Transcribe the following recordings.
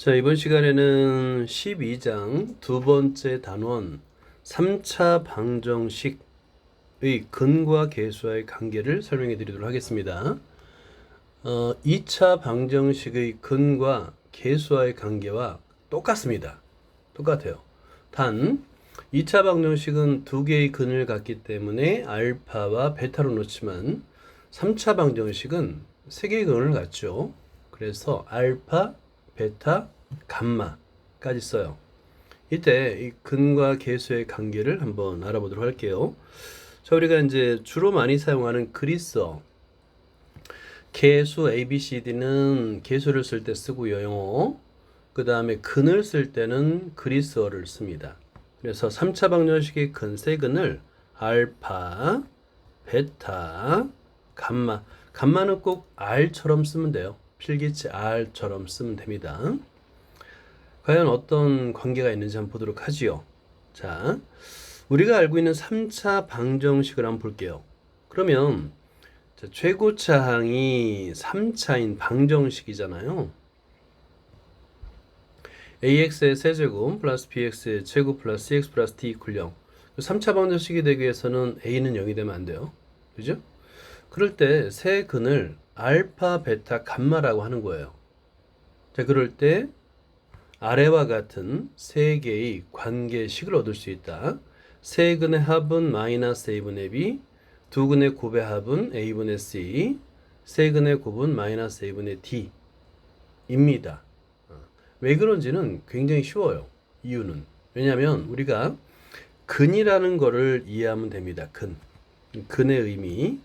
자, 이번 시간에는 12장 두 번째 단원 3차 방정식의 근과 계수와의 관계를 설명해 드리도록 하겠습니다. 2차 방정식의 근과 계수와의 관계와 똑같습니다. 똑같아요. 단 2차 방정식은 두 개의 근을 갖기 때문에 알파와 베타로 놓지만 3차 방정식은 세 개의 근을 갖죠. 그래서 알파, 베타, 감마까지 써요. 이때 이 근과 계수의 관계를 한번 알아보도록 할게요. 자, 우리가 이제 주로 많이 사용하는 그리스어 계수 ABCD는 계수를 쓸 때 쓰고요, 영어. 그 다음에 근을 쓸 때는 그리스어를 씁니다. 그래서 3차 방정식의 근 세 근을 알파, 베타, 감마. 감마는 꼭 R처럼 쓰면 돼요. 필기체 R처럼 쓰면 됩니다. 과연 어떤 관계가 있는지 한번 보도록 하지요. 자, 우리가 알고 있는 3차 방정식을 한번 볼게요. 그러면 최고차항이 3차인 방정식이잖아요. ax의 세제곱 플러스 bx의 제곱 플러스 cx 플러스 d 이퀄 0. 3차 방정식이 되기 위해서는 a는 0이 되면 안 돼요. 그죠? 그럴 때 세 근을 알파, 베타, 감마라고 하는 거예요. 자, 그럴 때 아래와 같은 세 개의 관계식을 얻을 수 있다. 세 근의 합은 마이너스 a분의 b, 두 근의 곱의 합은 a분의 c, 세 근의 곱은 마이너스 a분의 d입니다. 왜 그런지는 굉장히 쉬워요. 이유는 왜냐하면 우리가 근이라는 거를 이해하면 됩니다. 근의 의미.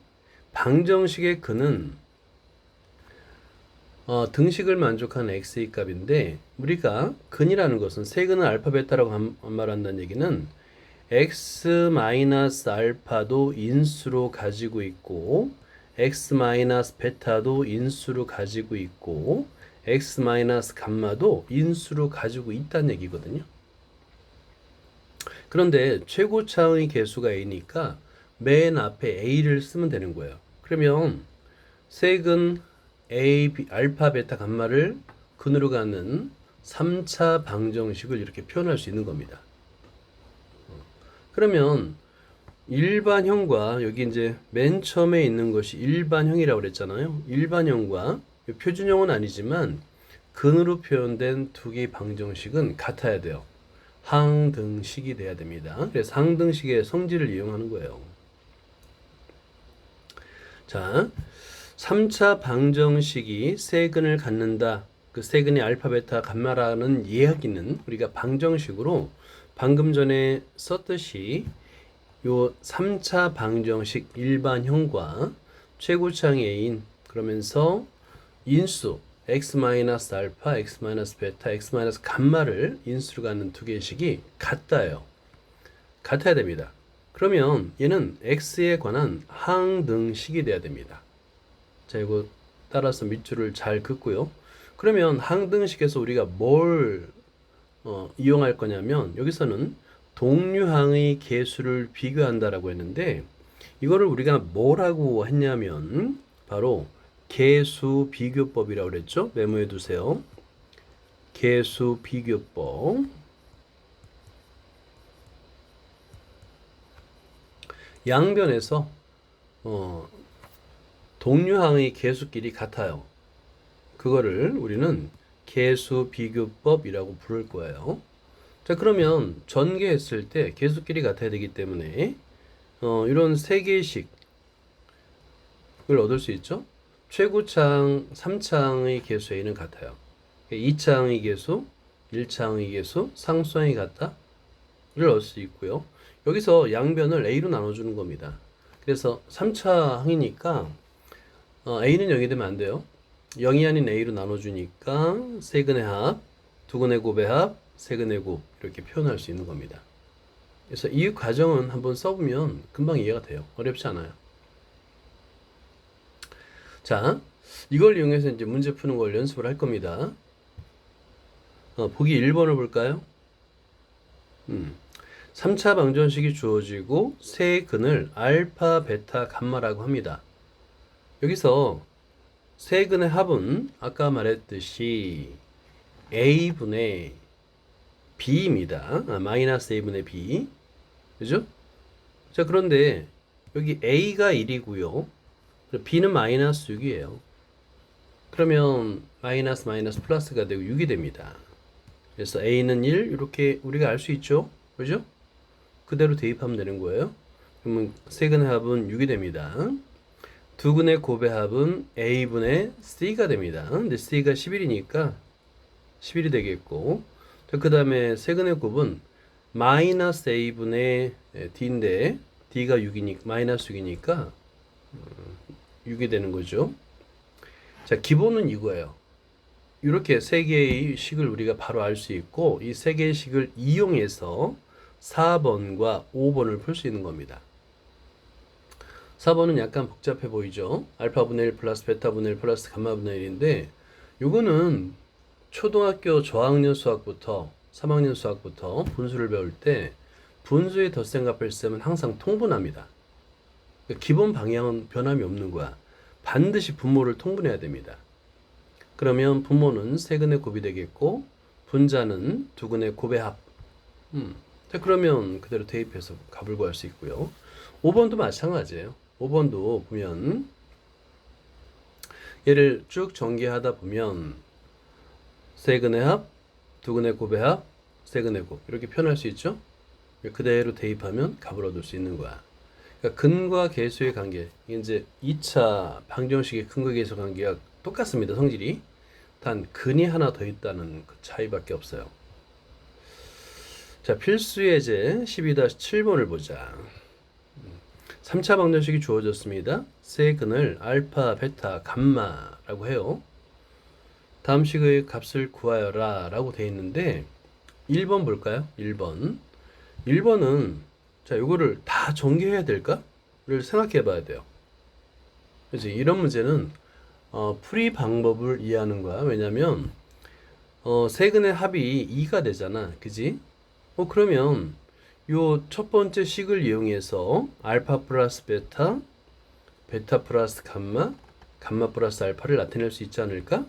방정식의 근은 등식을 만족하는 x의 값인데, 우리가 근이라는 것은 세근은 알파 베타라고 말한다는 얘기는 x 마이너스 알파도 인수로 가지고 있고 x 마이너스 베타도 인수로 가지고 있고 x 마이너스 감마도 인수로 가지고 있다는 얘기거든요. 그런데 최고차의 개수가 a니까 맨 앞에 a를 쓰면 되는 거예요. 그러면 세근 A, B, 알파, 베타, 감마를 근으로 가는 3차 방정식을 이렇게 표현할 수 있는 겁니다. 그러면 일반형과 여기 이제 맨 처음에 있는 것이 일반형이라고 그랬잖아요. 일반형과 표준형은 아니지만 근으로 표현된 두 개의 방정식은 같아야 돼요. 항등식이 돼야 됩니다. 그래서 항등식의 성질을 이용하는 거예요. 자, 3차 방정식이 세 근을 갖는다. 그 세 근의 알파, 베타, 감마라는 이야기는 우리가 방정식으로 방금 전에 썼듯이 요 3차 방정식 일반형과 최고차항의 a인 그러면서 인수 x-알파, x-베타, x-감마를 인수로 갖는 두 개의 식이 같다요. 같아야 됩니다. 그러면 얘는 x에 관한 항등식이 돼야 됩니다. 자, 이거 따라서 밑줄을 잘 긋고요. 그러면 항등식에서 우리가 뭘 이용할 거냐면, 여기서는 동류항의 계수를 비교한다라고 했는데, 이거를 우리가 뭐라고 했냐면 바로 계수 비교법이라고 그랬죠. 메모해 두세요. 계수 비교법. 양변에서 동류항의 계수끼리 같아요. 그거를 우리는 계수 비교법이라고 부를 거예요. 자, 그러면 전개했을 때 계수끼리 같아야 되기 때문에 이런 세 개씩을 얻을 수 있죠. 최고차항 3차항의 계수 A는 같아요. 2차항의 계수, 1차항의 계수, 상수항이 같다를 얻을 수 있고요. 여기서 양변을 A로 나눠주는 겁니다. 그래서 3차항이니까 A는 0이 되면 안 돼요. 0이 아닌 A로 나눠주니까 세근의 합, 두근의 곱의 합, 세근의 곱 이렇게 표현할 수 있는 겁니다. 그래서 이 과정은 한번 써보면 금방 이해가 돼요. 어렵지 않아요. 자, 이걸 이용해서 이제 문제 푸는 걸 연습을 할 겁니다. 보기 1번을 볼까요? 3차 방정식이 주어지고 세 근을 알파, 베타, 감마라고 합니다. 여기서 세 근의 합은 아까 말했듯이 a분의 b입니다. 마이너스 a분의 b. 그죠? 자, 그런데 여기 a가 1이고요. b는 마이너스 6이에요. 그러면 마이너스 마이너스 플러스가 되고 6이 됩니다. 그래서 a는 1 이렇게 우리가 알 수 있죠. 그죠? 그대로 대입하면 되는 거예요. 그러면 세근의 합은 6이 됩니다. 두근의 곱의 합은 a분의 c가 됩니다. 근데 c가 11이니까 11이 되겠고, 그 다음에 세근의 곱은 마이너스 a분의 d인데 d가 6이니까 마이너스 6이니까 6이 되는 거죠. 자, 기본은 이거예요. 이렇게 세 개의 식을 우리가 바로 알 수 있고, 이 세 개의 식을 이용해서 4번과 5번을 풀 수 있는 겁니다. 4번은 약간 복잡해 보이죠? 알파분의 1 플러스 베타분의 1 플러스 감마분의 1인데, 요거는 초등학교 저학년 수학부터 3학년 수학부터 분수를 배울 때 분수의 덧셈과 뺄셈은 항상 통분합니다. 그러니까 기본 방향은 변함이 없는 거야. 반드시 분모를 통분해야 됩니다. 그러면 분모는 세근의 곱이 되겠고, 분자는 두근의 곱의 합. 자, 그러면 그대로 대입해서 값을 구할 수 있고요. 5번도 마찬가지예요. 5번도 보면 얘를 쭉 전개하다 보면 세근의 합, 두근의 곱의 합, 세근의 곱 이렇게 표현할 수 있죠. 그대로 대입하면 값을 얻을 수 있는 거야. 그러니까 근과 계수의 관계, 이게 이제 2차 방정식의 근과 계수 관계가 똑같습니다. 성질이. 단 근이 하나 더 있다는 그 차이밖에 없어요. 자, 필수 예제 12-7번을 보자. 3차 방정식이 주어졌습니다. 세 근을 알파, 베타, 감마라고 해요. 다음 식의 값을 구하여라 라고 되어 있는데 1번 볼까요? 1번. 1번은 자, 요거를 다 전개해야 될까?를 생각해 봐야 돼요. 그렇지? 이런 문제는 풀이 방법을 이해하는 거야. 왜냐면 세근의 합이 2가 되잖아. 그지? 그러면 요 첫 번째 식을 이용해서 알파 플러스 베타, 베타 플러스 감마, 감마 플러스 알파를 나타낼 수 있지 않을까?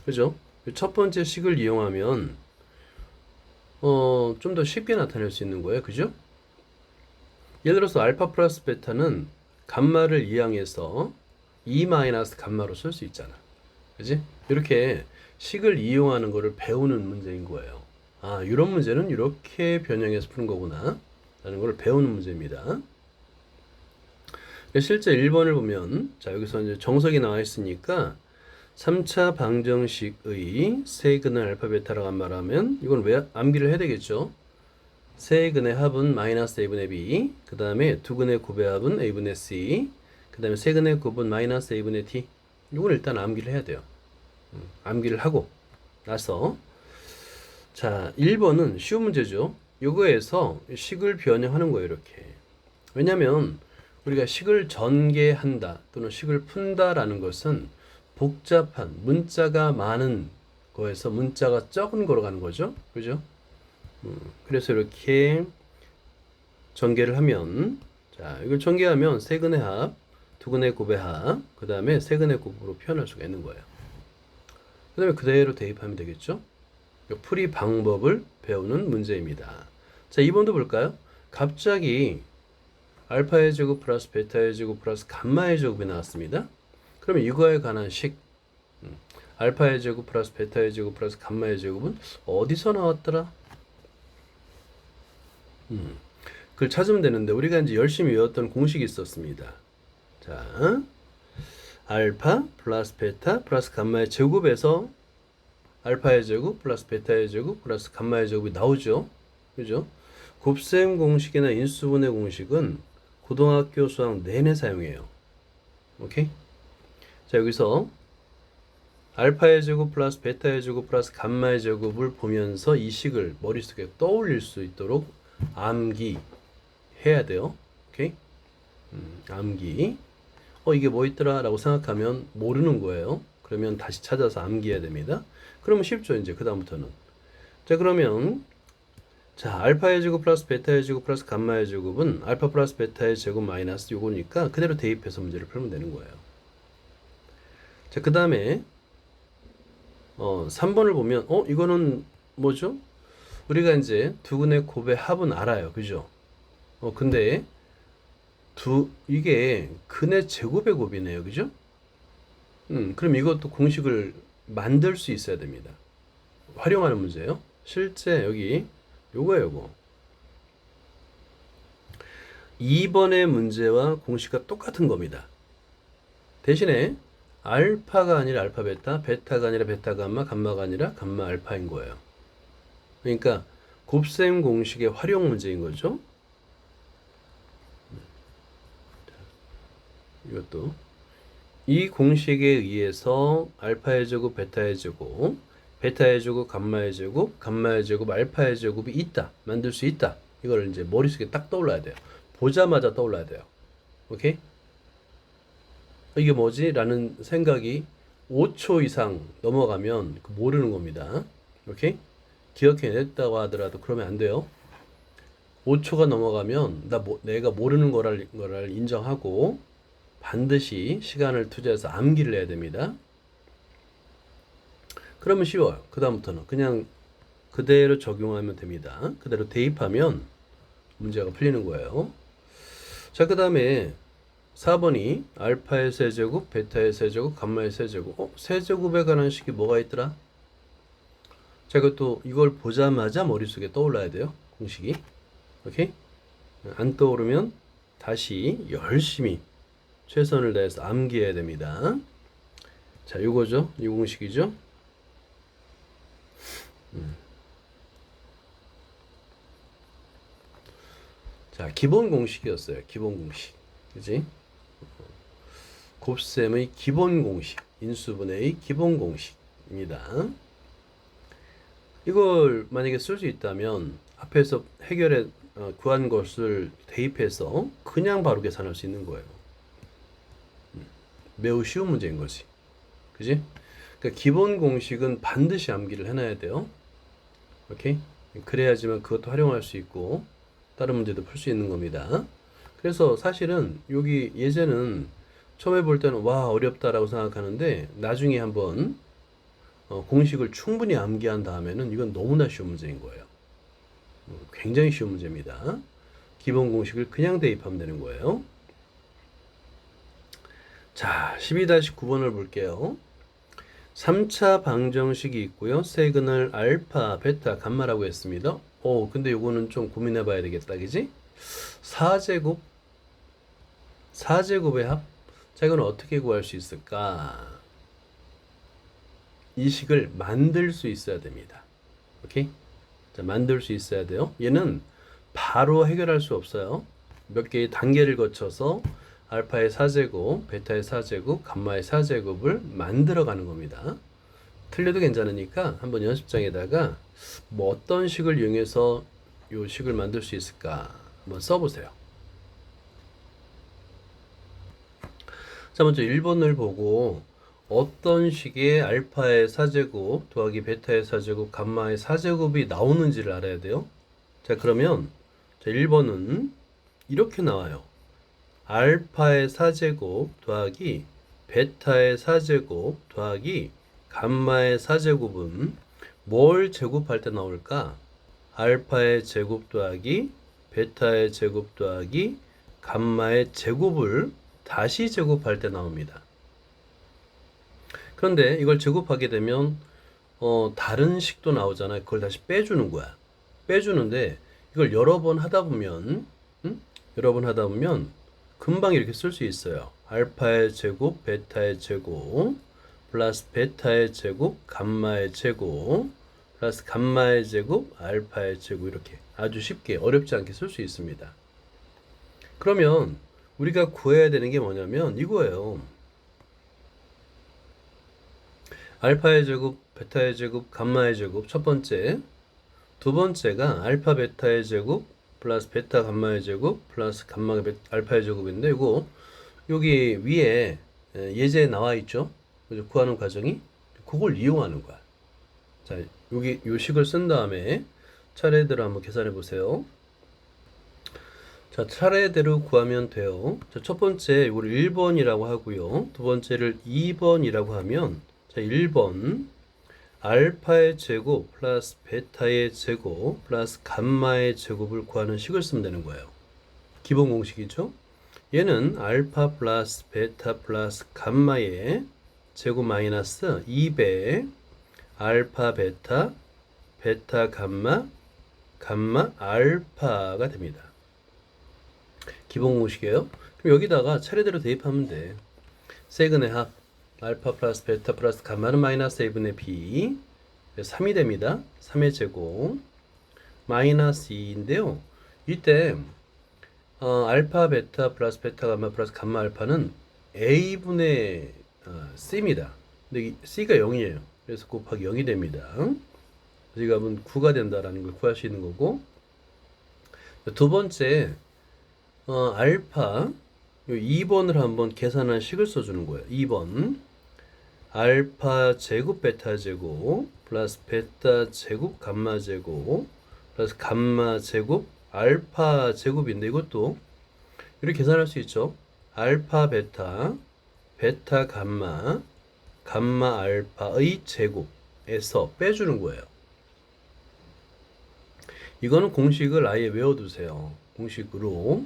그죠? 첫 번째 식을 이용하면 좀 더 쉽게 나타낼 수 있는 거예요. 그죠? 예를 들어서 알파 플러스 베타는 감마를 이항해서 2 마이너스 감마로 쓸 수 있잖아. 그지? 이렇게 식을 이용하는 거를 배우는 문제인 거예요. 아, 이런 문제는 이렇게 변형해서 푸는 거구나 라는 걸 배우는 문제입니다. 실제 1번을 보면 자, 여기서 이제 정석이 나와 있으니까 3차 방정식의 세근의 알파 베타라고 말하면 이건 왜 암기를 해야 되겠죠. 세근의 합은 마이너스 a분의 b, 그 다음에 두근의 곱의 합은 a분의 c, 그 다음에 세근의 곱은 마이너스 a분의 t. 이걸 일단 암기를 해야 돼요. 암기를 하고 나서 자, 1번은 쉬운 문제죠. 요거에서 식을 변형하는 거예요. 이렇게. 왜냐면 우리가 식을 전개한다 또는 식을 푼다라는 것은 복잡한 문자가 많은 거에서 문자가 적은 거로 가는 거죠. 그죠? 그래서 이렇게 전개를 하면 자, 이걸 전개하면 세근의 합, 두근의 곱의 합, 그 다음에 세근의 곱으로 표현할 수가 있는 거예요. 그 다음에 그대로 대입하면 되겠죠. 풀이 방법을 배우는 문제입니다. 자, 2번도 볼까요? 갑자기 알파의 제곱 플러스 베타의 제곱 플러스 감마의 제곱이 나왔습니다. 그러면 이거에 관한 식 알파의 제곱 플러스 베타의 제곱 플러스 감마의 제곱은 어디서 나왔더라? 그걸 찾으면 되는데 우리가 이제 열심히 외웠던 공식이 있었습니다. 자, 알파 플러스 베타 플러스 감마의 제곱에서 알파의 제곱 플러스 베타의 제곱 플러스 감마의 제곱이 나오죠. 그죠? 곱셈 공식이나 인수분해 공식은 고등학교 수학 내내 사용해요. 오케이? 자, 여기서 알파의 제곱 플러스 베타의 제곱 플러스 감마의 제곱을 보면서 이 식을 머릿속에 떠올릴 수 있도록 암기해야 돼요. 오케이? 암기. 이게 뭐 있더라? 라고 생각하면 모르는 거예요. 그러면 다시 찾아서 암기해야 됩니다. 그러면 쉽죠, 이제, 그다음부터는. 자, 그러면, 자, 알파의 제곱 플러스 베타의 제곱 플러스 감마의 제곱은 알파 플러스 베타의 제곱 마이너스 요거니까 그대로 대입해서 문제를 풀면 되는 거예요. 자, 그 다음에, 3번을 보면 이거는 뭐죠? 우리가 이제 두근의 곱의 합은 알아요. 그죠? 근데 이게 근의 제곱의 곱이네요. 그죠? 그럼 이것도 공식을 만들 수 있어야 됩니다. 활용하는 문제예요. 실제 여기 요거 2번의 문제와 공식과 똑같은 겁니다. 대신에 알파가 아니라 알파 베타, 베타가 아니라 베타 감마, 감마가 아니라 감마 알파인 거예요. 그러니까 곱셈 공식의 활용 문제인 거죠. 이것도 이 공식에 의해서 알파의 제곱, 베타의 제곱, 베타의 제곱, 감마의 제곱, 감마의 제곱, 알파의 제곱이 있다. 만들 수 있다. 이걸 이제 머릿속에 딱 떠올라야 돼요. 보자마자 떠올라야 돼요. 오케이? 이게 뭐지? 라는 생각이 5초 이상 넘어가면 모르는 겁니다. 오케이? 기억해냈다고 하더라도 그러면 안 돼요. 5초가 넘어가면 내가 모르는 거를 인정하고 반드시 시간을 투자해서 암기를 해야 됩니다. 그러면 쉬워요. 그 다음부터는 그냥 그대로 적용하면 됩니다. 그대로 대입하면 문제가 풀리는 거예요. 자, 그 다음에 4번이 알파의 세제곱, 베타의 세제곱, 감마의 세제곱. 세제곱에 관한 식이 뭐가 있더라? 자, 이것도 이걸 보자마자 머릿속에 떠올라야 돼요. 공식이. 오케이? 안 떠오르면 다시 열심히 최선을 다해서 암기해야 됩니다. 자, 요거죠. 이 공식이죠. 자, 기본 공식이었어요. 기본 공식. 그지? 곱셈의 기본 공식. 인수분해의 기본 공식입니다. 이걸 만약에 쓸 수 있다면 앞에서 구한 것을 대입해서 그냥 바로 계산할 수 있는 거예요. 매우 쉬운 문제인 거지. 그지? 그러니까 기본 공식은 반드시 암기를 해놔야 돼요. 오케이? 그래야지만 그것도 활용할 수 있고 다른 문제도 풀 수 있는 겁니다. 그래서 사실은 여기 예제는 처음에 볼 때는 와 어렵다라고 생각하는데 나중에 한번 공식을 충분히 암기한 다음에는 이건 너무나 쉬운 문제인 거예요. 굉장히 쉬운 문제입니다. 기본 공식을 그냥 대입하면 되는 거예요. 자, 12-9번을 볼게요. 3차 방정식이 있고요. 세근을 알파, 베타, 감마라고 했습니다. 근데 이거는 좀 고민해 봐야 되겠다. 그지? 4제곱의 합? 자, 이건 어떻게 구할 수 있을까? 이 식을 만들 수 있어야 됩니다. 오케이? 자, 만들 수 있어야 돼요. 얘는 바로 해결할 수 없어요. 몇 개의 단계를 거쳐서 알파의 4제곱, 베타의 4제곱, 감마의 4제곱을 만들어 가는 겁니다. 틀려도 괜찮으니까 한번 연습장에다가 뭐 어떤 식을 이용해서 이 식을 만들 수 있을까 한번 써보세요. 자, 먼저 1번을 보고 어떤 식의 알파의 4제곱 더하기 베타의 4제곱, 감마의 4제곱이 나오는지를 알아야 돼요. 자, 그러면 1번은 이렇게 나와요. 알파의 4제곱 더하기 베타의 4제곱 더하기 감마의 4제곱은 뭘 제곱할 때 나올까? 알파의 제곱 더하기 베타의 제곱 더하기 감마의 제곱을 다시 제곱할 때 나옵니다. 그런데 이걸 제곱하게 되면 다른 식도 나오잖아요. 그걸 다시 빼주는 거야. 빼주는데 이걸 여러 번 하다 보면 금방 이렇게 쓸 수 있어요. 알파의 제곱, 베타의 제곱, 플러스 베타의 제곱, 감마의 제곱, 플러스 감마의 제곱, 알파의 제곱 이렇게 아주 쉽게 어렵지 않게 쓸 수 있습니다. 그러면 우리가 구해야 되는 게 뭐냐면 이거예요. 알파의 제곱, 베타의 제곱, 감마의 제곱 첫 번째. 두 번째가 알파 베타의 제곱 플러스 베타 감마의 제곱 플러스 감마 알파의 제곱인데 이거 여기 위에 예제에 나와 있죠. 그래서 구하는 과정이 그걸 이용하는 거야. 자, 여기 요 식을 쓴 다음에 차례대로 한번 계산해 보세요. 자, 차례대로 구하면 돼요. 자, 첫 번째 이걸 1번이라고 하고요. 두 번째를 2번이라고 하면 자, 1번 알파의 제곱 플러스 베타의 제곱 플러스 감마의 제곱을 구하는 식을 쓰면 되는 거예요. 기본 공식이죠. 얘는 알파 플러스 베타 플러스 감마의 제곱 마이너스 2배 알파 베타 베타 감마 감마 알파가 됩니다. 기본 공식이에요. 그럼 여기다가 차례대로 대입하면 돼. 세근의 합 알파 플러스 베타 플러스 감마는 마이너스 A분의 B 3이 됩니다. 3의 제곱 마이너스 2인데요. 이때 알파 베타 플러스 베타 감마 플러스 감마 알파는 A분의 C입니다. 근데 C가 0이에요. 그래서 곱하기 0이 됩니다. 이 값은 9가 된다라는 걸 구할 수 있는 거고, 두 번째 알파 2번을 한번 계산한 식을 써주는 거예요. 2번 알파 제곱 베타 제곱 플러스 베타 제곱 감마 제곱 플러스 감마 제곱 알파 제곱인데 이것도 이렇게 계산할 수 있죠. 알파 베타 베타 감마 감마 알파의 제곱에서 빼주는 거예요. 이거는 공식을 아예 외워두세요. 공식으로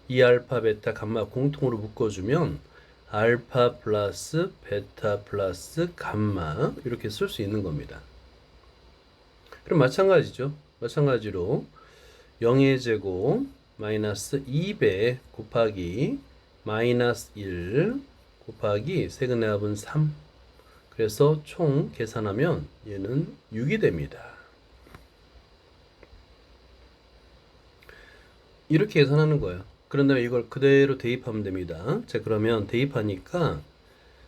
이 알파 베타 감마 공통으로 묶어주면 알파 플러스 베타 플러스 감마 이렇게 쓸 수 있는 겁니다. 그럼 마찬가지죠. 마찬가지로 0의 제곱 마이너스 2배 곱하기 마이너스 1 곱하기 세근의 합은 3. 그래서 총 계산하면 얘는 6이 됩니다. 이렇게 계산하는 거예요. 그런 다음에 이걸 그대로 대입하면 됩니다. 자, 그러면 대입하니까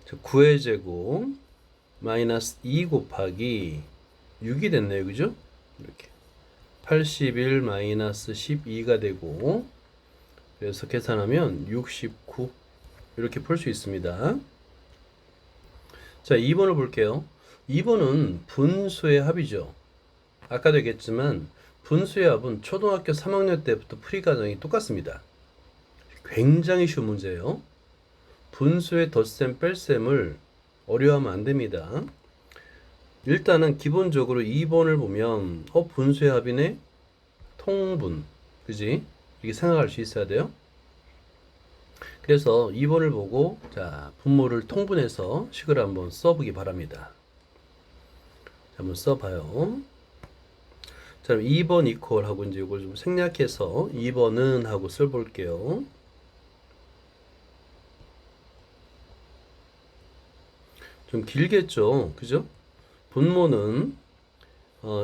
9의 제곱 마이너스 2 곱하기 6이 됐네요. 그죠? 이렇게 81 마이너스 12가 되고, 그래서 계산하면 69 이렇게 풀 수 있습니다. 자, 2번을 볼게요. 2번은 분수의 합이죠. 아까도 얘기했지만 분수의 합은 초등학교 3학년 때부터 풀이 과정이 똑같습니다. 굉장히 쉬운 문제예요. 분수의 덧셈 뺄셈을 어려워하면 안 됩니다. 일단은 기본적으로 2번을 보면 분수의 합이네? 통분, 그지? 이렇게 생각할 수 있어야 돼요. 그래서 2번을 보고 자 분모를 통분해서 식을 한번 써보기 바랍니다. 자, 한번 써봐요. 자, 2번 이퀄 하고 이제 이걸 좀 생략해서 2번은 하고 써볼게요. 좀 길겠죠, 그죠? 분모는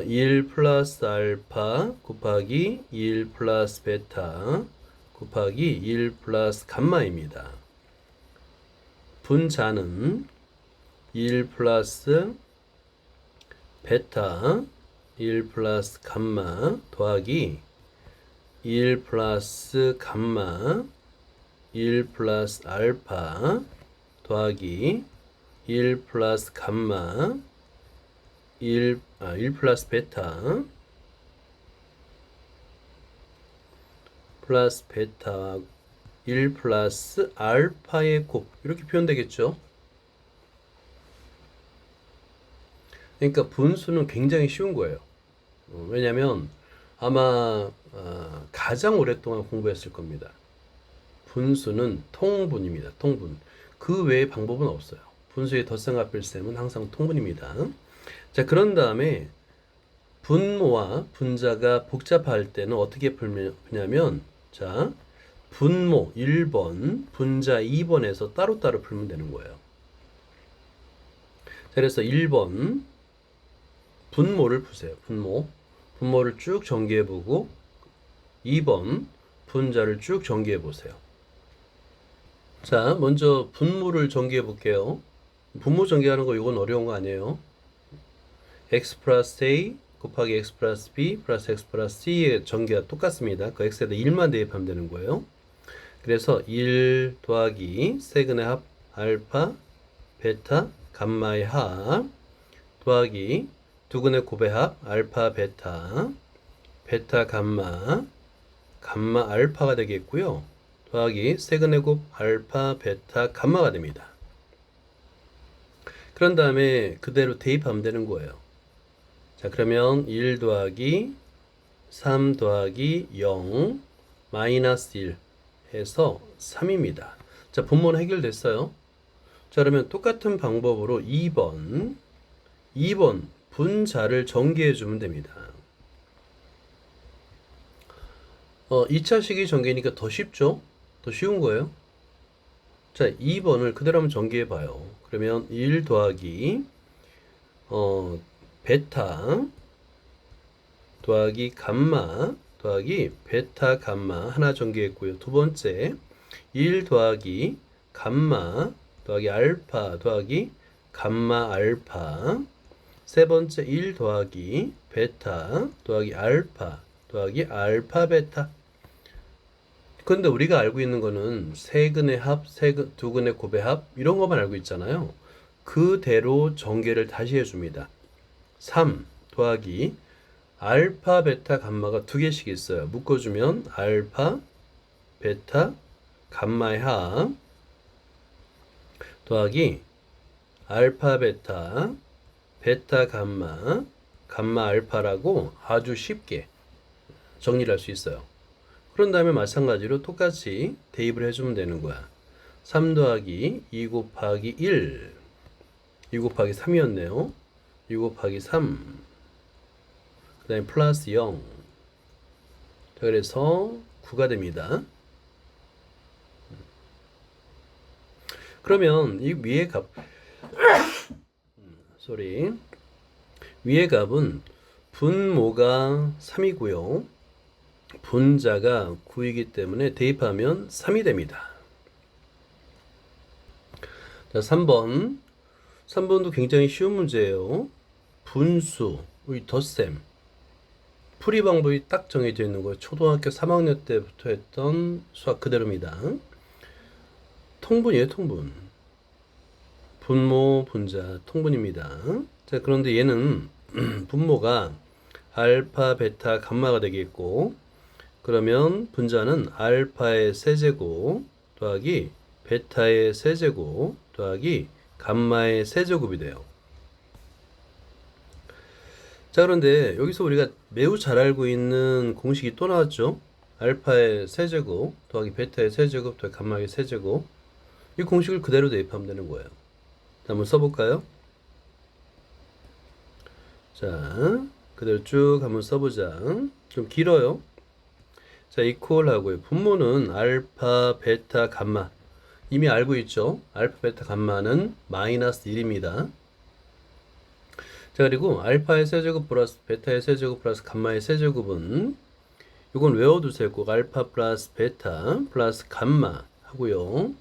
1 플러스 알파 곱하기 1 플러스 베타 곱하기 1 플러스 감마입니다. 분자는 1 플러스 베타 1 플러스 감마 더하기 1 플러스 감마 1 플러스 알파 더하기 1 플러스 감마 1 플러스 베타 플러스 베타 1 플러스 알파의 곱 이렇게 표현되겠죠. 그러니까 분수는 굉장히 쉬운 거예요. 왜냐하면 아마 가장 오랫동안 공부했을 겁니다. 분수는 통분입니다. 통분. 그 외의 방법은 없어요. 분수의 덧셈과 뺄셈은 항상 통분입니다. 자, 그런 다음에 분모와 분자가 복잡할 때는 어떻게 풀냐면 자, 분모 1번, 분자 2번에서 따로따로 풀면 되는 거예요. 자, 그래서 1번 분모를 푸세요. 분모를 쭉 전개해보고 2번 분자를 쭉 전개해보세요. 자, 먼저 분모를 전개해볼게요. 분모 전개하는 거 이건 어려운 거 아니에요. x 플러스 a 곱하기 x 플러스 b 플러스 x 플러스 c의 전개가 똑같습니다. 그 x에다 1만 대입하면 되는 거예요. 그래서 1 더하기 세근의 합 알파 베타 감마의 합 더하기 두근의 곱의 합 알파 베타 베타 감마 감마 알파가 되겠고요. 더하기 세근의 곱 알파 베타 감마가 됩니다. 그런 다음에 그대로 대입하면 되는 거예요. 자, 그러면 1 더하기 3 더하기 0 마이너스 1 해서 3입니다. 자, 분모는 해결됐어요. 자, 그러면 똑같은 방법으로 2번 분자를 전개해 주면 됩니다. 2차 식이 전개니까 더 쉽죠? 더 쉬운 거예요. 자, 2번을 그대로 한번 전개해 봐요. 그러면 1 더하기 베타 더하기 감마 더하기 베타 감마 하나 전개했고요. 두 번째 1 더하기 감마 더하기 알파 더하기 감마 알파. 세 번째 1 더하기 베타 더하기 알파 더하기 알파 베타. 근데 우리가 알고 있는 거는 세근의 합, 두 근의 곱의 합 이런 것만 알고 있잖아요. 그대로 전개를 다시 해줍니다. 3 더하기 알파, 베타, 감마가 두 개씩 있어요. 묶어주면 알파, 베타, 감마의 합 더하기 알파, 베타, 베타, 감마, 감마, 알파라고 아주 쉽게 정리를 할 수 있어요. 그런 다음에 마찬가지로 똑같이 대입을 해주면 되는 거야. 3 더하기 2 곱하기 1 2 곱하기 3이었네요. 2 곱하기 3 그 다음에 플러스 0 자, 그래서 9가 됩니다. 그러면 이 위의 값 위의 값은 분모가 3이고요. 분자가 9이기 때문에 대입하면 3이 됩니다. 자, 3번도 굉장히 쉬운 문제예요. 분수, 우리 덧셈. 풀이 방법이 딱 정해져 있는 거예요. 초등학교 3학년 때부터 했던 수학 그대로입니다. 통분이에요, 통분. 분모, 분자, 통분입니다. 자, 그런데 얘는 분모가 알파, 베타, 감마가 되겠고, 그러면 분자는 알파의 세제곱 더하기 베타의 세제곱 더하기 감마의 세제곱이 돼요. 자, 그런데 여기서 우리가 매우 잘 알고 있는 공식이 또 나왔죠. 알파의 세제곱 더하기 베타의 세제곱 더하기 감마의 세제곱. 이 공식을 그대로 대입하면 되는 거예요. 자, 한번 써볼까요? 자, 그대로 쭉 한번 써보자. 좀 길어요. 자, 이퀄 하고요. 분모는 알파, 베타, 감마. 이미 알고 있죠? 알파, 베타, 감마는 마이너스 1입니다. 자, 그리고 알파의 세제곱 플러스 베타의 세제곱 플러스 감마의 세제곱은 이건 외워두세요. 꼭 알파 플러스 베타 플러스 감마 하고요.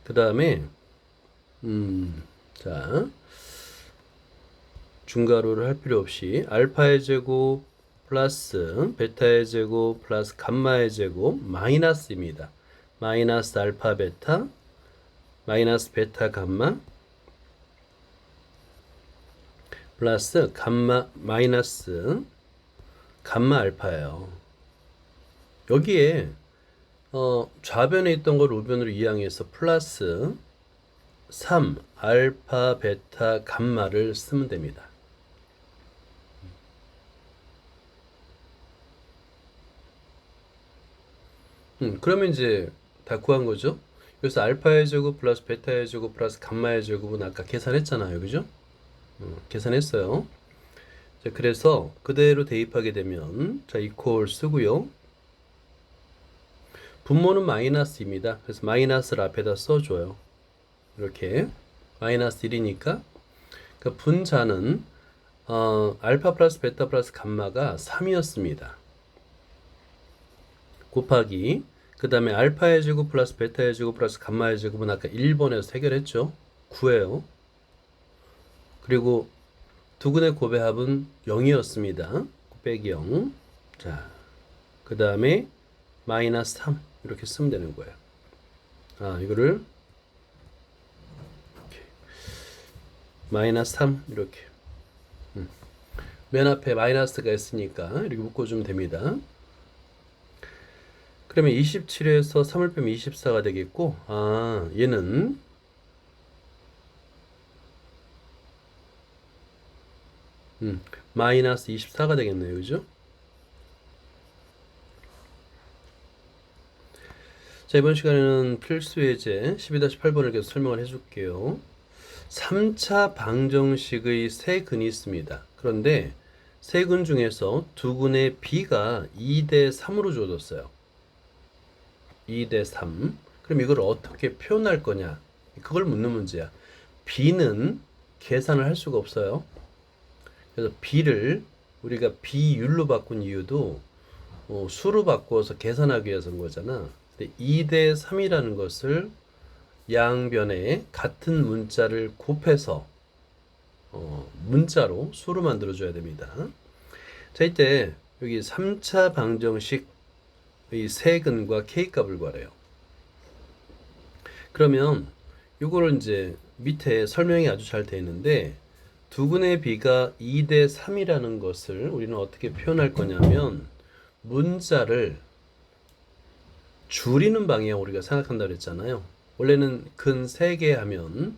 그 다음에 자, 중괄호를 할 필요 없이 알파의 제곱 플러스 베타의 제곱 플러스 감마의 제곱 마이너스입니다. 마이너스 알파 베타 마이너스 베타 감마 플러스 감마 마이너스 감마 알파예요. 여기에 좌변에 있던 걸 우변으로 이항해서 플러스 3 알파 베타 감마를 쓰면 됩니다. 그러면 이제 다 구한 거죠. 그래서 알파의 제곱 플러스 베타의 제곱 플러스 감마의 제곱은 아까 계산했잖아요. 그죠? 계산했어요. 자, 그래서 그대로 대입하게 되면 자, 이퀄 쓰고요. 분모는 마이너스입니다. 그래서 마이너스를 앞에다 써줘요. 이렇게 마이너스 1이니까 그러니까 분자는 알파 플러스 베타 플러스 감마가 3이었습니다. 곱하기 그 다음에 알파의 제곱 플러스 베타의 제곱 플러스 감마의 제곱은 아까 1번에서 해결했죠. 9예요. 그리고 두근의 곱의 합은 0이었습니다. 빼기 0. 자, 그 다음에 마이너스 3 이렇게 쓰면 되는 거예요. 이거를 이렇게. 마이너스 3 이렇게 맨 앞에 마이너스가 있으니까 이렇게 묶어주면 됩니다. 그러면 27에서 3을 빼면 24가 되겠고 얘는 마이너스 24가 되겠네요. 그죠? 자, 이번 시간에는 필수 예제 12-8번을 계속 설명을 해줄게요. 3차 방정식의 세 근이 있습니다. 그런데 세 근 중에서 두 근의 b가 2대 3으로 주어졌어요. 2대 3. 그럼 이걸 어떻게 표현할 거냐? 그걸 묻는 문제야. b는 계산을 할 수가 없어요. 그래서 b를 우리가 비율로 바꾼 이유도 수로 바꿔서 계산하기 위해서인 거잖아. 2대 3이라는 것을 양변에 같은 문자를 곱해서 문자로 수로 만들어 줘야 됩니다. 자, 이때 여기 3차 방정식의 세근과 k값을 구하래요. 그러면 이거를 이제 밑에 설명이 아주 잘 되어 있는데 두 근의 b가 2대 3이라는 것을 우리는 어떻게 표현할 거냐면 문자를 줄이는 방향으로 우리가 생각한다고 그랬잖아요. 원래는 근 3개 하면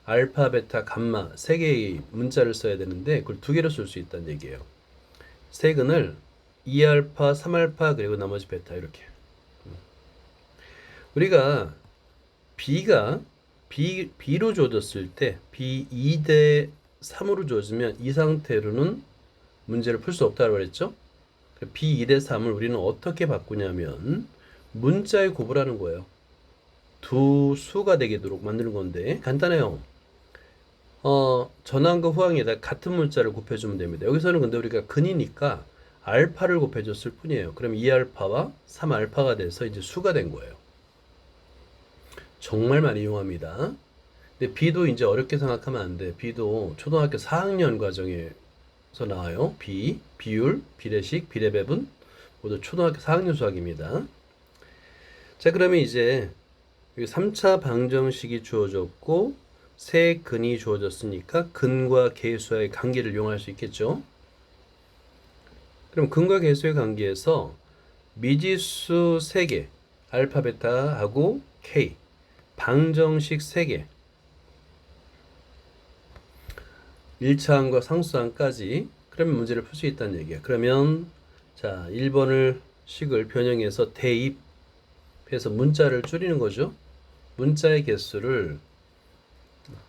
알파, 베타, 감마 3개의 문자를 써야 되는데 그걸 2개로 쓸 수 있다는 얘기예요. 세근을 2알파, 3알파 그리고 나머지 베타 이렇게. 우리가 b가 b로 주어졌을 때 b 2대 3으로 주어지면 이 상태로는 문제를 풀 수 없다고 그랬죠. b 2대 3을 우리는 어떻게 바꾸냐면 문자에 곱을 거예요. 두 수가 되도록 만드는 건데 간단해요. 전항과 후항에다 같은 문자를 곱해주면 됩니다. 여기서는 근데 우리가 근이니까 알파를 곱해줬을 뿐이에요. 그럼 2알파와 3알파가 돼서 이제 수가 된 거예요. 정말 많이 이용합니다. 근데 b도 이제 어렵게 생각하면 안 돼. b도 초등학교 4학년 과정에서 나와요. 비율, 비례식, 비례배분 모두 초등학교 4학년 수학입니다. 자, 그러면 이제 3차 방정식이 주어졌고 세 근이 주어졌으니까 근과 계수와의 관계를 이용할 수 있겠죠. 그럼 근과 계수의 관계에서 미지수 3개 알파, 베타하고 k 방정식 3개 1차항과 상수항까지 그러면 문제를 풀 수 있다는 얘기야. 그러면 자 1번을 식을 변형해서 대입해서 문자를 줄이는 거죠. 문자의 개수를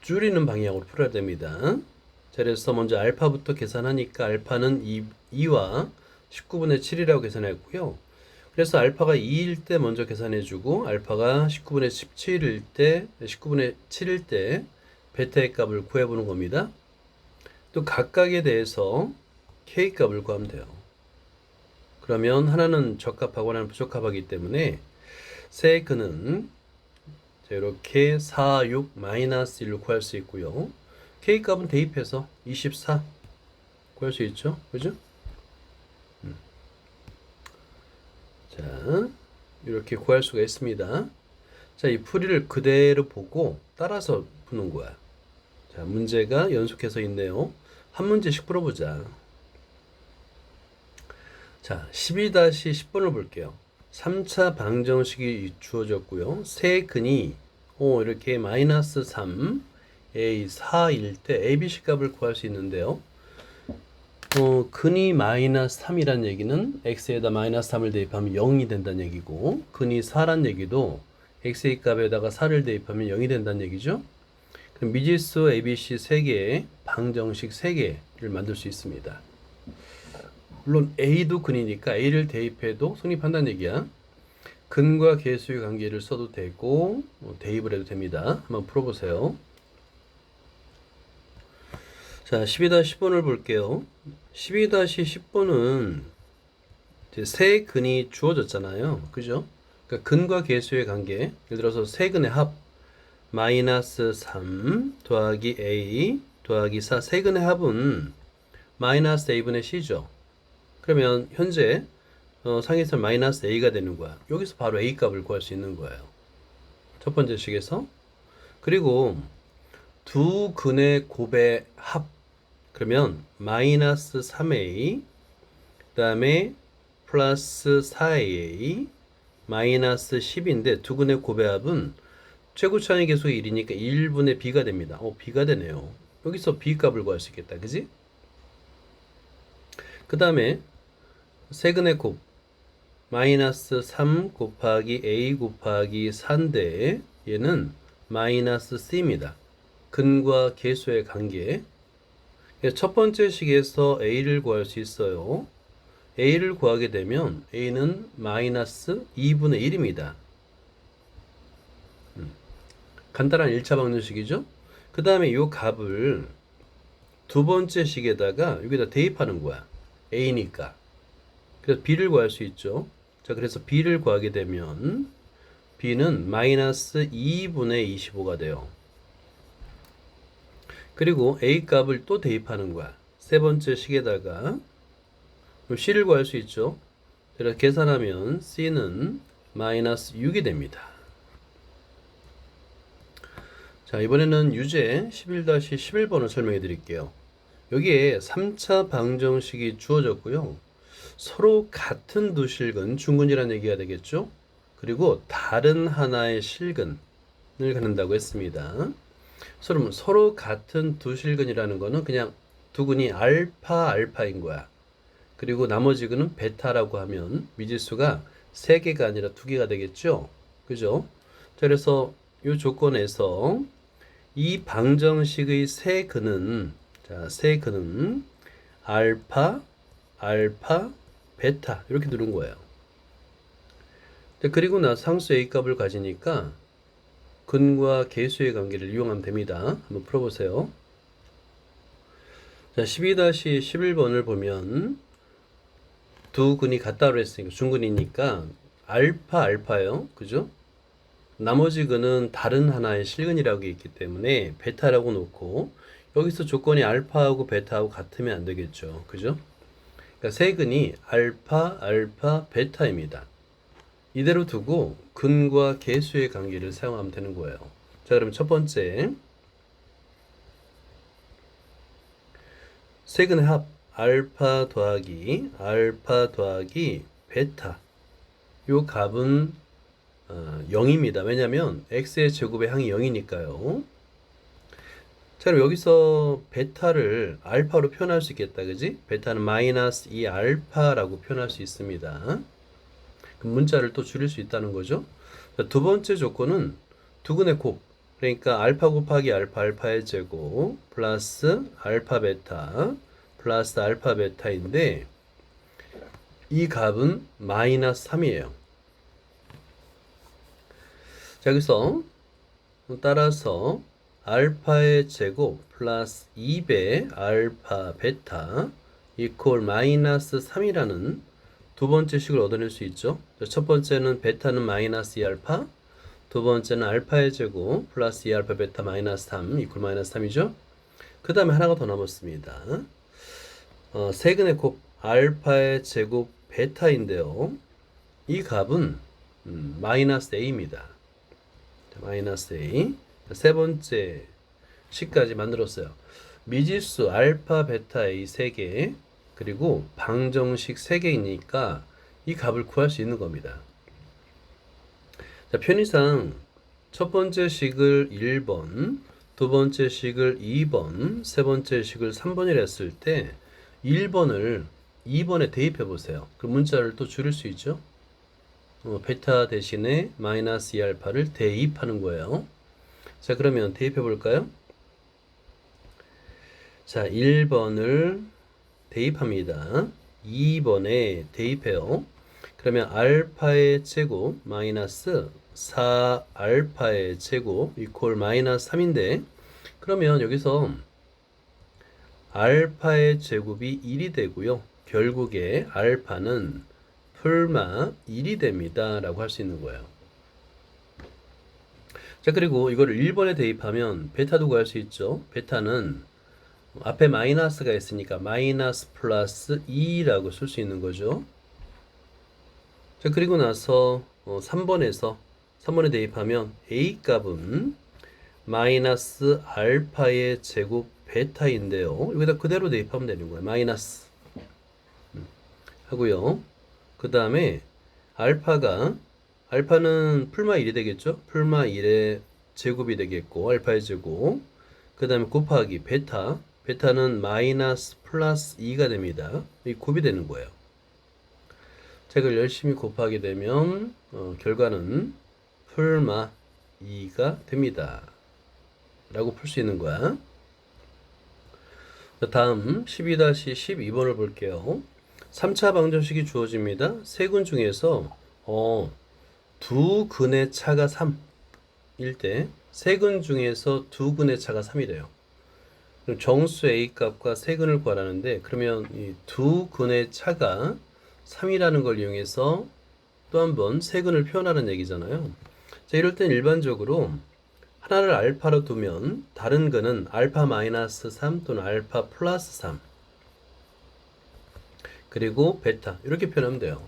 줄이는 방향으로 풀어야 됩니다. 자, 그래서 먼저 알파부터 계산하니까 알파는 2와 19분의 7이라고 계산했고요. 그래서 알파가 2일 때 먼저 계산해주고 알파가 19분의 17일 때 19분의 7일 때 베타의 값을 구해보는 겁니다. 또 각각에 대해서 k 값을 구하면 돼요. 그러면 하나는 적합하고 하나는 부적합하기 때문에 세 근은 이렇게 4, 6, 마이너스 1로 구할 수 있고요. k 값은 대입해서 24 구할 수 있죠. 그죠? 자, 이렇게 구할 수가 있습니다. 자, 이 풀이를 그대로 보고 따라서 푸는 거야. 자, 문제가 연속해서 있네요. 한 문제씩 풀어보자. 자, 12-10번을 볼게요. 3차 방정식이 주어졌고요. 세 근이 이렇게 마이너스 3, a 4일 때 abc 값을 구할 수 있는데요. 근이 마이너스 3이란 얘기는 x에다 마이너스 3을 대입하면 0이 된다는 얘기고 근이 4란 얘기도 x의 값에다가 4를 대입하면 0이 된다는 얘기죠. 그럼 미지수 abc 3개의 방정식 3개를 만들 수 있습니다. 물론 a도 근이니까 a를 대입해도 성립한다는 얘기야. 근과 계수의 관계를 써도 되고 대입을 해도 됩니다. 한번 풀어보세요. 자, 12-10번을 볼게요. 12-10번은 세 근이 주어졌잖아요. 그죠? 그러니까 근과 계수의 관계, 예를 들어서 세 근의 합 마이너스 3 더하기 a 더하기 4 세 근의 합은 마이너스 a분의 c죠. 그러면 현재 상위선 마이너스 a가 되는 거야. 여기서 바로 a 값을 구할 수 있는 거예요. 첫 번째 식에서. 그리고 두 근의 곱의 합 그러면 마이너스 3a 그 다음에 플러스 4a 마이너스 10인데 두 근의 곱의 합은 최고차항의 계수가 1이니까 1분의 b가 됩니다. b가 되네요. 여기서 b 값을 구할 수 있겠다. 그지? 그 다음에 세근의 곱 마이너스 3 곱하기 a 곱하기 4인데 얘는 마이너스 c입니다. 근과 계수의 관계. 첫 번째 식에서 a를 구할 수 있어요. a를 구하게 되면 a는 마이너스 2분의 1입니다. 간단한 1차 방정식이죠. 그 다음에 이 값을 두 번째 식에다가 여기다 대입하는 거야. a니까. 그래서 b를 구할 수 있죠. 자, 그래서 b를 구하게 되면 b는 마이너스 2분의 25가 돼요. 그리고 a 값을 또 대입하는 거야. 세 번째 식에다가 그럼 c를 구할 수 있죠. 그래서 계산하면 c는 마이너스 6이 됩니다. 자, 이번에는 유제 11-11번을 설명해 드릴게요. 여기에 3차 방정식이 주어졌고요. 서로 같은 두 실근, 중근이라는 얘기가 되겠죠. 그리고 다른 하나의 실근을 갖는다고 했습니다. 서로 같은 두 실근이라는 거는 그냥 두 근이 알파인 거야. 그리고 나머지 근은 베타라고 하면 미지수가 3개가 아니라 2개가 되겠죠. 그죠? 자, 그래서 이 조건에서 이 방정식의 세 근은 알파, 베타 이렇게 두는 거예요. 그리고 나서 상수 A 값을 가지니까 근과 계수의 관계를 이용하면 됩니다. 한번 풀어보세요. 자, 12-11번을 보면 두 근이 같다고 했으니까 중근이니까 알파예요. 그죠? 나머지 근은 다른 하나의 실근이라고 있기 때문에 베타라고 놓고 여기서 조건이 알파하고 베타하고 같으면 안 되겠죠. 그죠? 그러니까 세 근이 알파, 베타입니다. 이대로 두고 근과 계수의 관계를 사용하면 되는 거예요. 자, 그럼 첫 번째 세 근의 합 알파 더하기 베타 요 값은 0입니다. 왜냐하면 x의 제곱의 항이 0이니까요. 자, 그럼 여기서 베타를 알파로 표현할 수 있겠다. 그지? 베타는 마이너스 2 알파라고 표현할 수 있습니다. 그럼 문자를 또 줄일 수 있다는 거죠. 자, 두 번째 조건은 두 근의 곱. 그러니까 알파 곱하기 알파의 제곱 플러스 알파 베타 플러스 알파 베타인데 이 값은 마이너스 3이에요. 자, 여기서 따라서 알파의 제곱 플러스 2배 알파 베타 이퀄 마이너스 3이라는 두 번째 식을 얻어낼 수 있죠. 첫 번째는 베타는 마이너스 2알파, 두 번째는 알파의 제곱 플러스 2알파 베타 마이너스 3 이퀄 마이너스 3이죠. 그 다음에 하나가 더 남았습니다. 세근의 곱 알파의 제곱 베타인데요. 이 값은 마이너스 a입니다. 마이너스 a. 세 번째 식까지 만들었어요. 미지수 알파 베타 a 3개 그리고 방정식 3개이니까 이 값을 구할 수 있는 겁니다. 자, 편의상 첫 번째 식을 1번, 두 번째 식을 2번, 세 번째 식을 3번이라 했을 때 1번을 2번에 대입해 보세요. 그럼 문자를 또 줄일 수 있죠. 베타 대신에 마이너스 2알파를 대입하는 거예요. 자, 그러면 대입해 볼까요? 자, 1번을 대입합니다. 2번에 대입해요. 그러면 알파의 제곱 마이너스 4알파의 제곱 이퀄 마이너스 3인데 그러면 여기서 알파의 제곱이 1이 되고요. 결국에 알파는 풀마 1이 됩니다. 라고 할 수 있는 거예요. 자, 그리고 이거를 1번에 대입하면 베타도 구할 수 있죠. 베타는 앞에 마이너스가 있으니까 마이너스 플러스 2라고 쓸 수 있는 거죠. 자, 그리고 나서 3번에 대입하면 a 값은 마이너스 알파의 제곱 베타인데요. 여기다 그대로 대입하면 되는 거예요. 마이너스 하고요. 그 다음에 알파는 풀마 1이 되겠죠? 풀마 1의 제곱이 되겠고 알파의 제곱 그 다음에 곱하기 베타는 마이너스 플러스 2가 됩니다. 이 곱이 되는 거예요. 자, 이걸 열심히 곱하게 되면 결과는 풀마 2가 됩니다. 라고 풀 수 있는 거야. 다음 12-12번을 볼게요. 3차 방정식이 주어집니다. 세 근 중에서 두 근의 차가 3일 때 세 근 중에서 두 근의 차가 3이래요. 그럼 정수 A 값과 세 근을 구하라는데, 그러면 이 두 근의 차가 3이라는 걸 이용해서 또 한 번 세 근을 표현하는 얘기잖아요. 자, 이럴 땐 일반적으로 하나를 알파로 두면 다른 근은 알파 마이너스 3 또는 알파 플러스 3 그리고 베타 이렇게 표현하면 돼요.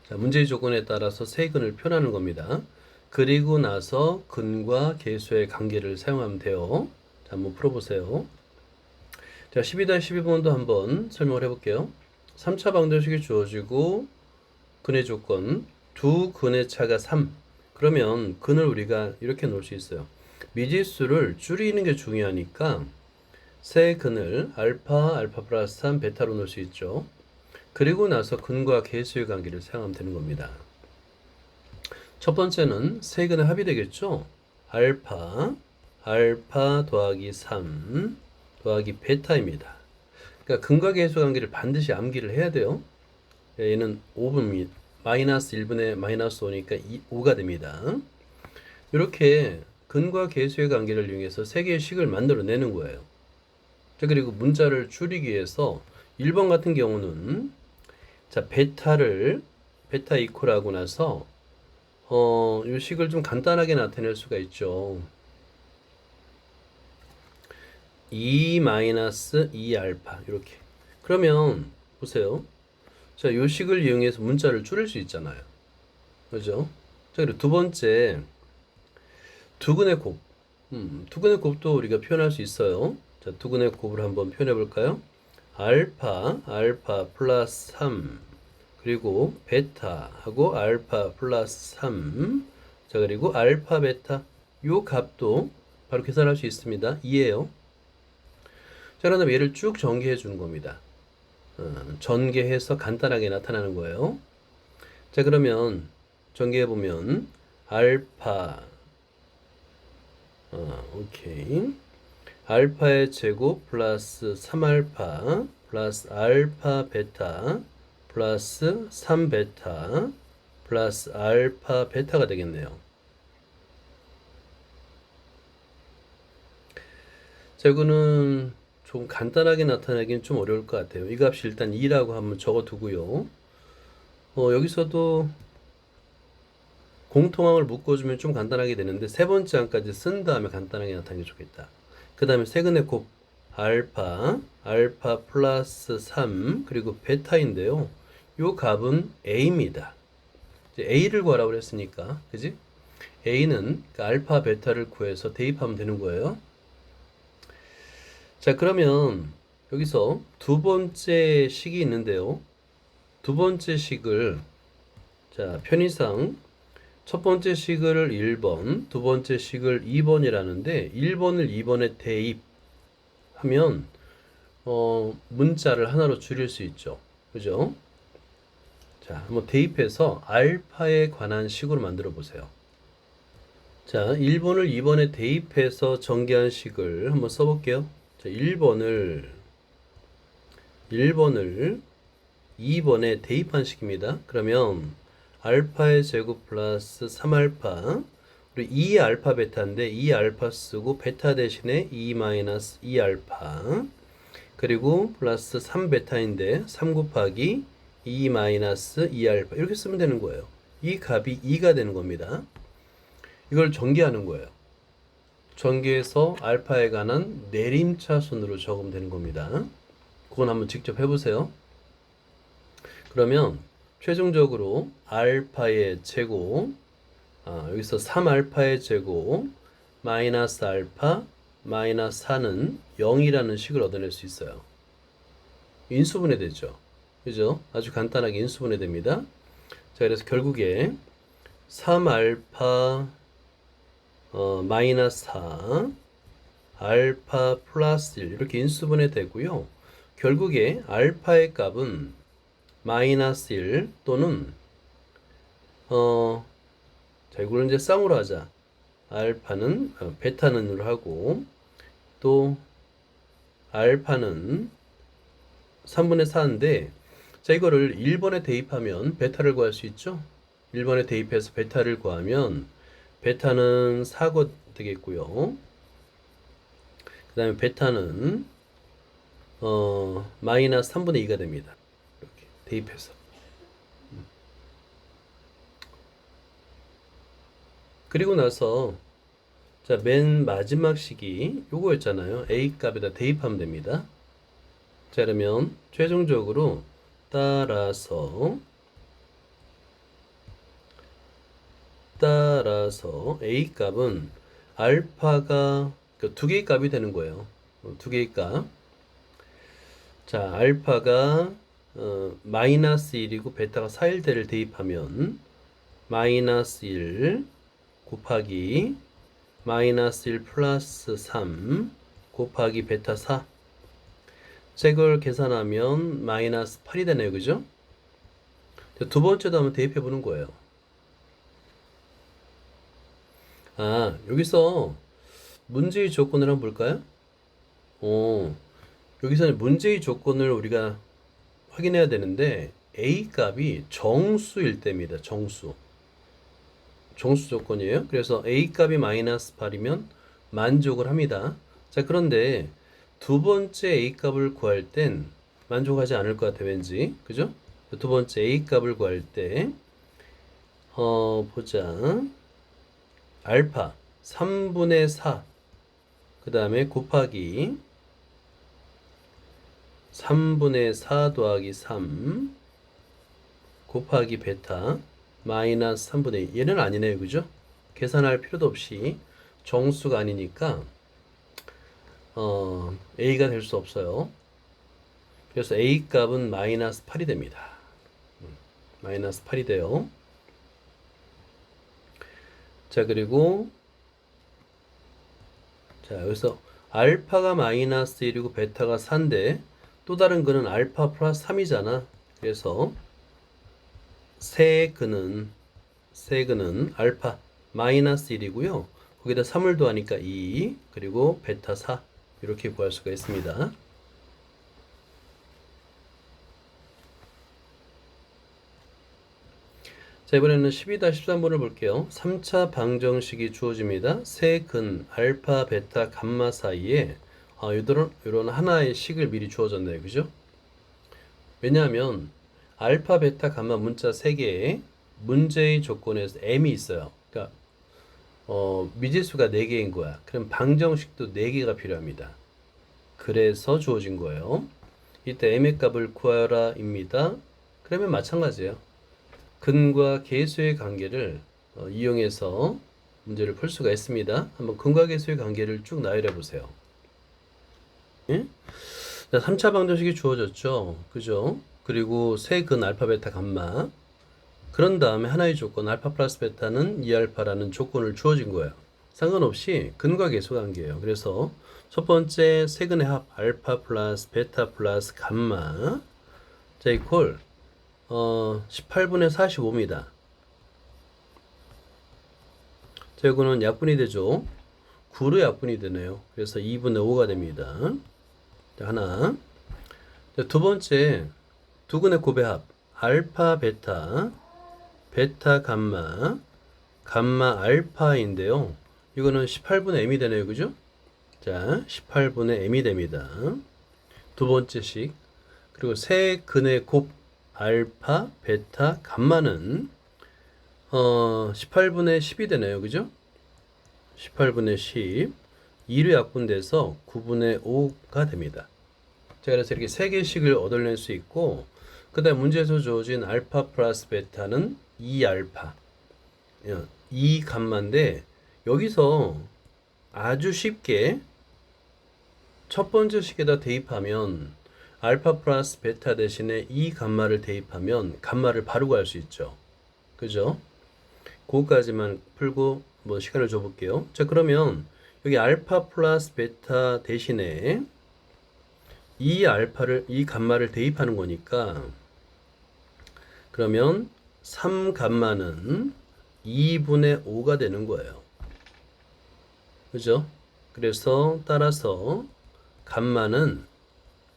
자, 문제의 조건에 따라서 세 근을 표현하는 겁니다. 그리고 나서 근과 계수의 관계를 사용하면 돼요. 자, 한번 풀어보세요. 자, 12-12번도 한번 설명을 해볼게요. 3차 방정식이 주어지고 근의 조건 두 근의 차가 3. 그러면 근을 우리가 이렇게 놓을 수 있어요. 미지수를 줄이는 게 중요하니까 세 근을 알파, 알파 플러스 3, 베타로 놓을 수 있죠. 그리고 나서 근과 계수의 관계를 사용하면 되는 겁니다. 첫 번째는 세 근의 합이 되겠죠. 알파 더하기 3 더하기 베타입니다. 그러니까 근과 계수 관계를 반드시 암기를 해야 돼요. 얘는 5분입니다. 마이너스 1분의 마이너스 5니까 5가 됩니다. 이렇게 근과 계수의 관계를 이용해서 세 개의 식을 만들어내는 거예요. 자, 그리고 문자를 줄이기 위해서 1번 같은 경우는 자, 베타 이퀄하고 나서 이 식을 좀 간단하게 나타낼 수가 있죠. 2-2알파 이렇게. 그러면 보세요. 자, 이 식을 이용해서 문자를 줄일 수 있잖아요. 그죠? 자, 그리고 두 번째 두근의 곱. 두근의 곱도 우리가 표현할 수 있어요. 자, 두근의 곱을 한번 표현해 볼까요? 알파 플러스 3 그리고 베타하고 알파 플러스 3. 자, 그리고 알파 베타 요 값도 바로 계산할 수 있습니다. 2예요. 자, 그다음에 얘를 쭉 전개해 주는 겁니다. 전개해서 간단하게 나타나는 거예요. 자, 그러면 전개해 보면 알파 오케이. 알파의 제곱 플러스 3알파 플러스 알파 베타 플러스 3베타 플러스 알파 베타가 되겠네요. 자, 이거는 좀 간단하게 나타내기는 좀 어려울 것 같아요. 이 값이 일단 2라고 한번 적어두고요. 여기서도 공통항을 묶어주면 좀 간단하게 되는데 세 번째 항까지 쓴 다음에 간단하게 나타내는 게 좋겠다. 그 다음에 세근의 곱 알파 플러스 3 그리고 베타인데요. 요 값은 A입니다. A를 구하라고 그랬으니까 그지? A는 그 알파 베타를 구해서 대입하면 되는 거예요. 자, 그러면 여기서 두 번째 식이 있는데요. 두 번째 식을 자, 편의상 첫 번째 식을 1번, 두 번째 식을 2번이라는데 1번을 2번에 대입하면 문자를 하나로 줄일 수 있죠. 그죠? 자, 한번 대입해서 알파에 관한 식으로 만들어 보세요. 자, 1번을 2번에 대입해서 전개한 식을 한번 써볼게요. 자, 1번을 2번에 대입한 식입니다. 그러면 알파의 제곱 플러스 3알파 그리고 2알파 베타인데 2알파 쓰고 베타 대신에 2 마이너스 2알파 그리고 플러스 3베타인데 3 곱하기 2 마이너스 2알파 이렇게 쓰면 되는 거예요. 이 값이 2가 되는 겁니다. 이걸 전개하는 거예요. 전개해서 알파에 관한 내림차순으로 적으면 되는 겁니다. 그건 한번 직접 해보세요. 그러면 최종적으로 알파의 제곱 여기서 3알파의 제곱 마이너스 알파 마이너스 4는 0이라는 식을 얻어낼 수 있어요. 인수분해 되죠. 그죠? 아주 간단하게 인수분해 됩니다. 자, 그래서 결국에 3알파 마이너스 4 알파 플러스 1 이렇게 인수분해 되고요. 결국에 알파의 값은 마이너스 1 또는 자 이걸 이제 쌍으로 하자. 알파는 베타는으로 하고 또 알파는 3분의 4인데 자 이거를 1번에 대입하면 베타를 구할 수 있죠. 1번에 대입해서 베타를 구하면 베타는 4가 되겠고요. 그 다음에 베타는 마이너스 3분의 2가 됩니다. 이렇게 대입해서 그리고 나서 자 맨 마지막 식이 요거였잖아요. A 값에다 대입하면 됩니다. 자 그러면 최종적으로 따라서 A 값은 알파가 두 개의 값이 되는 거예요. 두 개의 값. 자 알파가 마이너스 1이고 베타가 4일대를 대입하면 마이너스 1 곱하기 마이너스 1 플러스 3 곱하기 베타 4. 자, 이걸 계산하면 마이너스 8이 되네요. 그죠? 두 번째도 한번 대입해 보는 거예요. 아, 여기서 문제의 조건을 한번 볼까요? 여기서는 문제의 조건을 우리가 확인해야 되는데 A 값이 정수일 때입니다. 정수 조건이에요. 그래서 A 값이 마이너스 8이면 만족을 합니다. 자, 그런데 두 번째 A 값을 구할 땐 만족하지 않을 것 같아, 왠지. 그죠? 두 번째 A 값을 구할 때, 보자. 알파 3분의 4. 그 다음에 곱하기 3분의 4 더하기 3 곱하기 베타 마이너스 3분의 2. 얘는 아니네요. 그죠? 계산할 필요도 없이 정수가 아니니까 A가 될 수 없어요. 그래서 A 값은 마이너스 8이 됩니다. 마이너스 8이 돼요. 자, 그리고 자, 여기서 알파가 마이너스 1이고 베타가 4인데 또 다른 거는 알파 플러스 3이잖아. 그래서 세 근은 알파 마이너스 1이고요. 거기다 3을 더하니까 2 그리고 베타 4 이렇게 구할 수가 있습니다. 자, 이번에는 12-13번을 볼게요. 3차 방정식이 주어집니다. 세 근 알파, 베타, 감마 사이에 이런 하나의 식을 미리 주어졌네요. 그죠? 왜냐하면 알파, 베타, 감마 문자 3개에 문제의 조건에서 m이 있어요. 그러니까 미지수가 4개인 거야. 그럼 방정식도 4개가 필요합니다. 그래서 주어진 거예요. 이때 m의 값을 구하라 입니다. 그러면 마찬가지예요. 근과 계수의 관계를 이용해서 문제를 풀 수가 있습니다. 한번 근과 계수의 관계를 쭉 나열해 보세요. 예? 자, 3차 방정식이 주어졌죠. 그죠? 그리고 세 근 알파, 베타, 감마. 그런 다음에 하나의 조건 알파 플러스 베타는 2알파라는 조건을 주어진 거예요. 상관없이 근과 계수 관계예요. 그래서 첫 번째 세근의 합 알파 플러스 베타 플러스 감마 자 이퀄 18분의 45입니다. 자 이거는 약분이 되죠. 9로 약분이 되네요. 그래서 2분의 5가 됩니다. 자, 하나. 자, 두 번째 두근의 곱의 합 알파 베타 베타 감마 감마 알파인데요. 이거는 18분의 m이 되네요. 그죠? 자 18분의 m이 됩니다. 두 번째 식. 그리고 세 근의 곱 알파 베타 감마는 18분의 10이 되네요. 그죠? 18분의 10 2로 약분돼서 9분의 5가 됩니다. 자, 그래서 이렇게 세 개씩을 얻어낼 수 있고 그 다음 문제에서 주어진 알파 플러스 베타는 2알파 2 감마인데 여기서 아주 쉽게 첫 번째 식에다 대입하면 알파 플러스 베타 대신에 2 감마를 대입하면 감마를 바로 구할 수 있죠. 그죠? 그거까지만 풀고 뭐 시간을 줘 볼게요. 자, 그러면 여기 알파 플러스 베타 대신에 이 감마를 대입하는 거니까, 그러면 3감마는 2분의 5가 되는 거예요. 그죠? 그래서 따라서 감마는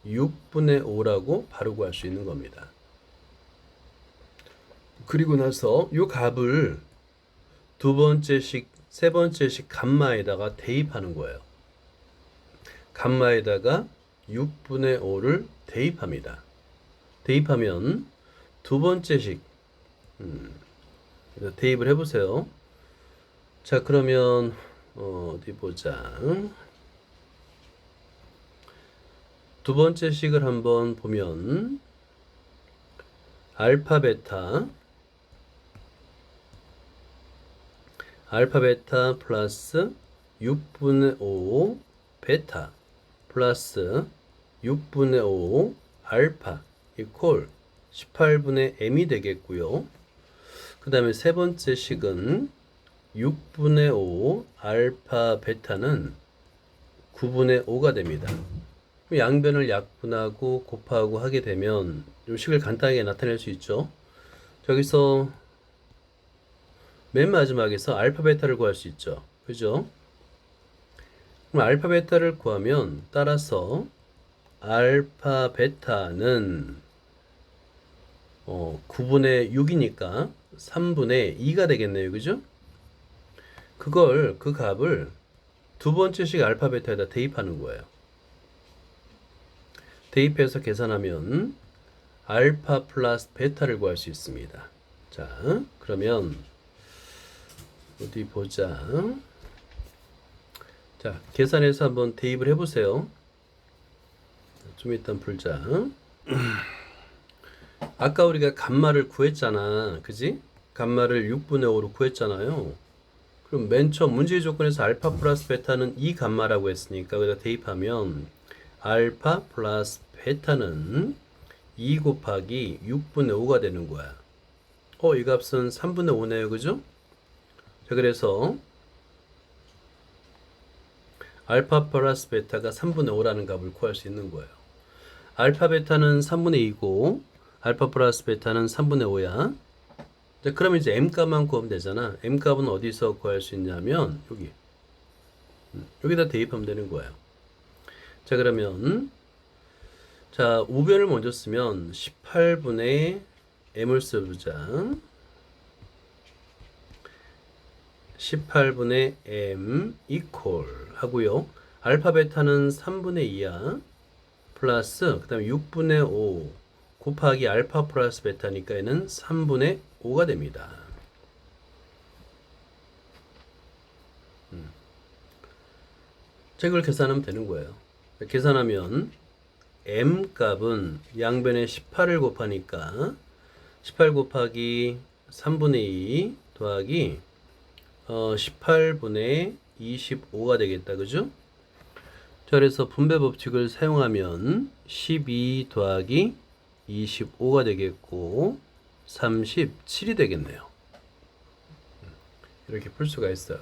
6분의 5라고 바로 구할 수 있는 겁니다. 그리고 나서 이 값을 두 번째씩, 세 번째씩 감마에다가 대입하는 거예요. 감마에다가 6분의 5를 대입합니다. 대입하면 두 번째씩 대입을 해보세요. 자, 그러면 어디 보자. 두 번째 식을 한번 보면 알파 베타 플러스 6분의 5 베타 플러스 6분의 5 알파 이퀄 18분의 m이 되겠고요. 그 다음에 세 번째 식은 6분의 5 알파 베타는 9분의 5가 됩니다. 양변을 약분하고 곱하고 하게 되면 이 식을 간단하게 나타낼 수 있죠. 저기서 맨 마지막에서 알파 베타를 구할 수 있죠. 그죠? 그럼 알파 베타를 구하면 따라서 알파 베타는 9분의 6이니까 3분의 2가 되겠네요. 그죠? 그 값을 두 번째씩 알파 베타에다 대입하는 거예요. 대입해서 계산하면 알파 플러스 베타를 구할 수 있습니다. 자, 그러면 어디 보자. 자, 계산해서 한번 대입을 해보세요. 좀 이따 풀자. 아까 우리가 감마를 구했잖아. 그지? 감마를 6분의 5로 구했잖아요. 그럼 맨 처음 문제의 조건에서 알파 플러스 베타는 이 감마라고 했으니까 여기다 대입하면 알파 플러스 베타는 2 곱하기 6분의 5가 되는 거야. 이 값은 3분의 5네요. 그죠? 자, 그래서 알파 플러스 베타가 3분의 5라는 값을 구할 수 있는 거예요. 알파 베타는 3분의 2고 알파 플러스 베타는 3분의 5야. 자, 그러면 이제 m값만 구하면 되잖아. m값은 어디서 구할 수 있냐면 여기다 대입하면 되는 거예요. 자, 그러면 자, 우변을 먼저 쓰면 18분의 m을 써보자. 18분의 m 이퀄 하고요. 알파 베타는 3분의 2야. 플러스 그 다음에 6분의 5 곱하기 알파 플러스 베타니까 얘는 3분의 5가 됩니다. 자, 이걸 계산하면 되는 거예요. 계산하면 m 값은 양변에 18을 곱하니까 18 곱하기 3분의 2 더하기 18분의 25가 되겠다. 그죠? 자, 그래서 분배 법칙을 사용하면 12 더하기 25가 되겠고 37이 되겠네요. 이렇게 풀 수가 있어요.